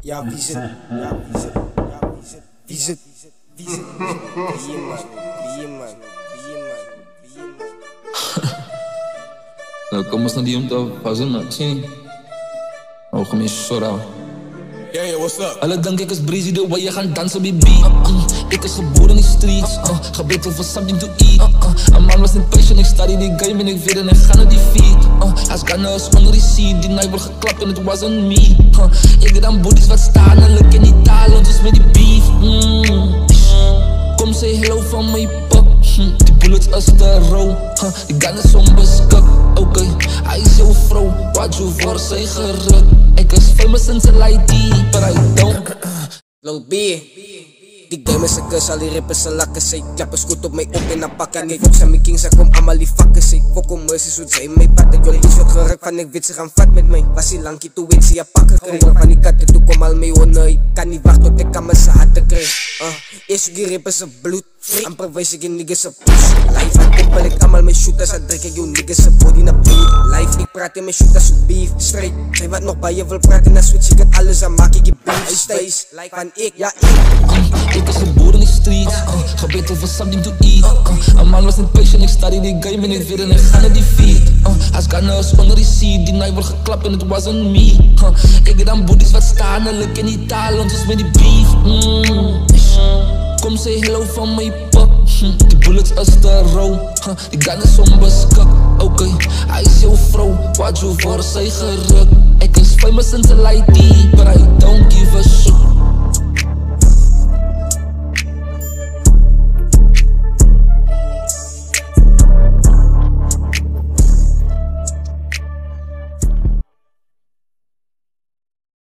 Ja, wie is het? Ja, wie is het? Ja, wie is het? Wie is het? Wie is het? Wie je man? Wie je man? Wie je man? Wie je man? Nou, kom eens naar die te fazer, man. Sim. Oh, kom eens chorar. Yeah, what's up? Alle denk ik is breezy, de way je gaan dansen, baby. Ik is geboren in die streets, gebeten for something to eat. Een man was niet patient, ik study die game en ik weet en ik ga naar die feet. Als Ghana is onder die seat, die night wordt geklapt en it wasn't me. Ik dan booties wat staan en ik ken die taal, dus met die beef. Kom say hello van mijn pop. Die bullets is te rauw, die gun is onbeskik. Oké, hij is jouw vrouw, wat je voor zij geruk. Ik is famous in zijn ID, but I don't. Lil B, die game is een kus, al die rippers zijn lakken. Zij klappen goed op mij op en dan pakken. Ik fok zijn mijn kings, ik kom allemaal die vakken. Zij fok om mercy, zoet zij mij patten. Jol iets wordt gerukt van ik weet ze gaan vat met mij. Was die lankie toe weet ze je pakken krijg. Van die katten toe kom al mee honnen. Ik kan niet wachten tot ik aan mijn zaten krijg. Eerst die rippers zijn bloed. Amper wijs ik in niggas een push. Life aan tippel ik allemaal mijn shooters. Dan druk ik jou niggas een body naar beat. Life ik praat in mijn shooters op beef. Straight, zij wat nog bij je wil praten. Dan switch ik het alles aan maak ik je beef. Hij steeds, van ik, ja ik. Ik is geboren in die streets, gebeten for something to eat. Een man was niet patient, ik study die game en ik weet en ik ga naar die feet. Als Ghana is onder die seat, die night wordt geklapt en it wasn't me. Ik dan booties wat staan en ik ken die taal, ons met die beef. Kom say hello van mijn pop. Die bullets is te rauw, die gun is onbeskik. Oké, hij is jouw vrouw, wat je voor zij geruk. Ik is famous in zijn ID, but I don't give a shit.